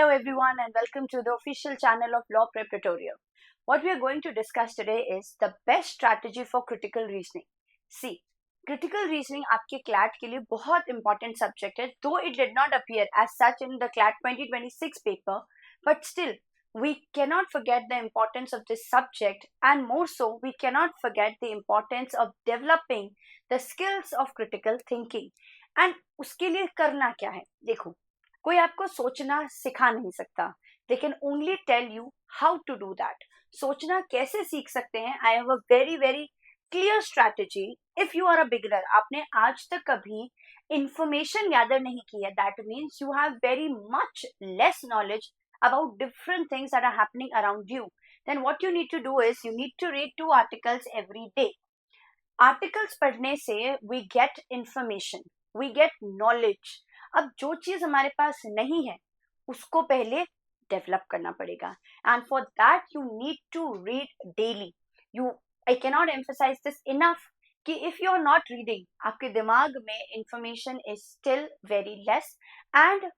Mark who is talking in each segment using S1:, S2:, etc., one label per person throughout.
S1: everyone, and welcome to the official channel of Law Prep Tutorial. What we are going to discuss today is the best strategy for critical reasoning. See, critical reasoning आपके CLAT के लिए बहुत important subject है, though it did not appear as such in the CLAT 2026 paper, but still we cannot forget the importance of this subject, and more so we cannot forget the importance of developing the skills of critical thinking. And उसके लिए करना क्या है? देखो, कोई आपको सोचना सिखा नहीं सकता. They can only tell you how to do that. सोचना कैसे सीख सकते हैं? I have a very clear strategy. If you are a beginner, आपने आज तक कभी information gather नहीं की है, that means you have very much less knowledge about different things that are happening around you. Then what you need to do is you need to read 2 articles every day. Articles पढ़ने से we get information, we get knowledge. अब जो चीज हमारे पास नहीं है उसको पहले डेवलप करना पड़ेगा, and for that you need to read daily. I cannot emphasise this enough कि if you are not reading, आपके दिमाग में information is still very less. And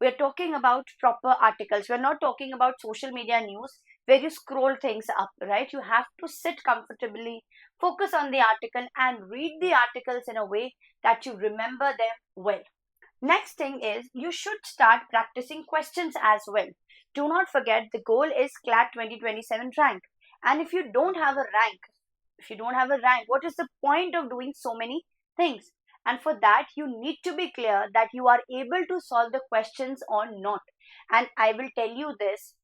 S1: we are talking about proper articles. We are not talking about social media news where you scroll things up, right? You have to sit comfortably, focus on the article and read the articles in a way that you remember them well. Next thing is you should start practicing questions as well. Do not forget the goal is CLAT 2027 rank. And if you don't have a rank, what is the point of doing so many things? And for that, you need to be clear that you are able to solve the questions or not. And I will tell you this,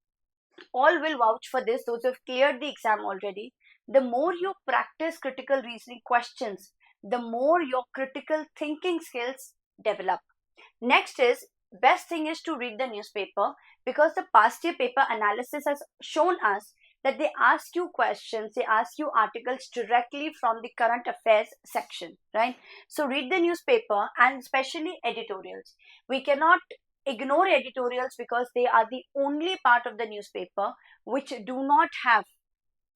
S1: all will vouch for this, those who have cleared the exam already. The more you practice critical reasoning questions, the more your critical thinking skills develop. Next is, best thing is to read the newspaper, because the past year paper analysis has shown us that they ask you questions, they ask you articles directly from the current affairs section, right? So read the newspaper, and especially editorials. We cannot ignore editorials because they are the only part of the newspaper which do not have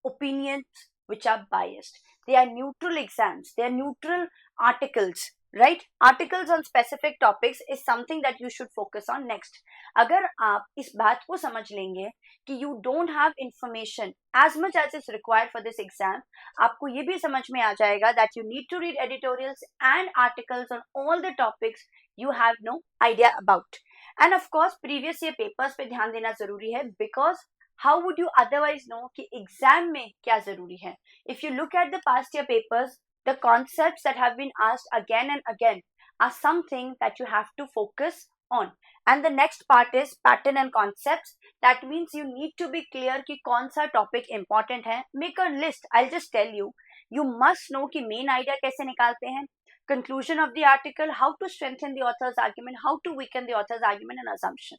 S1: opinions which are biased. They are neutral exams, they are neutral articles, right? Articles on specific topics is something that you should focus on. Next, अगर आप इस बात को समझ लेंगे कि you don't have information as much as is required for this exam, आपको ये भी समझ में आ जाएगा that you need to read editorials and articles on all the topics you have no idea about. And of course, previous year papers पे ध्यान देना जरूरी है, because how would you otherwise know कि exam में क्या जरूरी है? If you look at the past year papers, the concepts that have been asked again and again are something that you have to focus on. And the next part is pattern and concepts. That means you need to be clear कि कौन सा topic important है. Make a list. I'll just tell you. You must know कि main idea कैसे निकालते हैं, conclusion of the article, how to strengthen the author's argument, how to weaken the author's argument and assumption.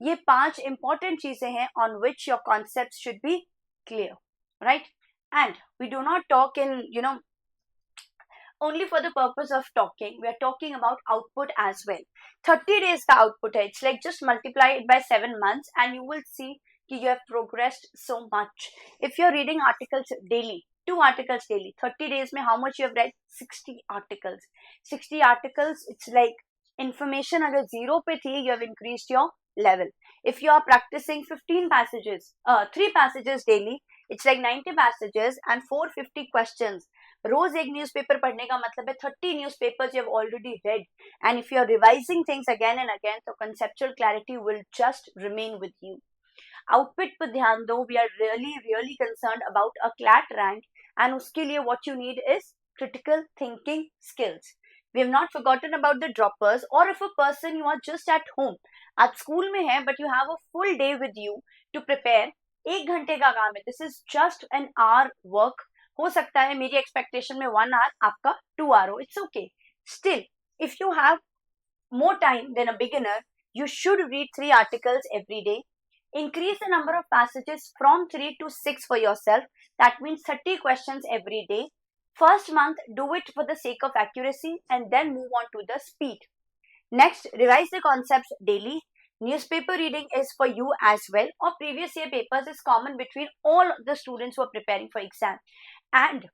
S1: ये 5 important चीजें हैं on which your concepts should be clear, right? And we do not talk in, only for the purpose of talking. We are talking about output as well. 30 days का output है. It's like just multiply it by 7 months and you will see that you have progressed so much. If you're reading articles daily, 2 articles daily, 30 days में how much you have read? 60 articles. 60 articles, it's like information अगर 0 पे थी, you have increased your level. If you are practicing 3 passages daily, it's like 90 passages and 450 questions. रोज एक newspaper पढ़ने का मतलब है 30 newspapers you have already read. And if you are revising things again and again, so conceptual clarity will just remain with you. Output पर ध्यान दो. We are really concerned about a CLAT rank, and उसके लिए what you need is critical thinking skills. We have not forgotten about the droppers, or if a person you are just at home, आप school में है but you have a full day with you to prepare. 1 घंटे का काम है. This is just an hour work. हो सकता है मेरी expectation में 1 hour, आपका 2 hour हो. It's okay. Still, if you have more time than a beginner, you should read 3 articles every day. Increase the number of passages from 3 to 6 for yourself. That means 30 questions every day. First month, do it for the sake of accuracy and then move on to the speed. Next, revise the concepts daily. Newspaper reading is for you as well, or previous year papers is common between all the students who are preparing for exam. And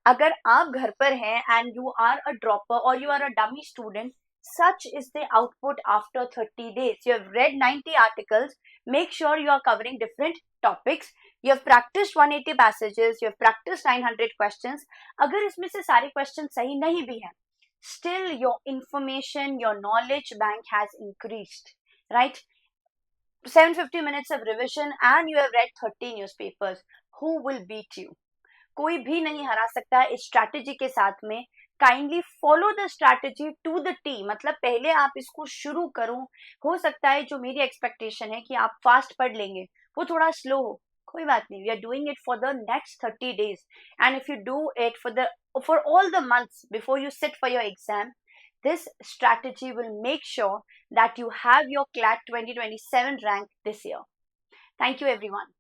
S1: अगर आप घर पर हैं and you are a dropper or you are a dummy student, Such is the output after 30 days. You have read 90 articles. Make sure you are covering different topics. You have practiced 180 passages. You have practiced 900 questions. अगर इसमें से सारे question सही नहीं भी हैं, still your information, your knowledge bank has increased, right? 750 minutes of revision and you have read 30 newspapers. Who will beat you? कोई भी नहीं हरा सकता है इस स्ट्रैटेजी के साथ में. Kindly follow the strategy to the T. मतलब पहले आप इसको शुरू करो. हो सकता है जो मेरी एक्सपेक्टेशन है कि आप फास्ट पढ़ लेंगे वो थोड़ा स्लो हो, कोई बात नहीं. We are doing it for the next 30 days and if you do it for all the months before you sit for your exam, this strategy will make sure that you have your CLAT 2027 rank this year. Thank you everyone.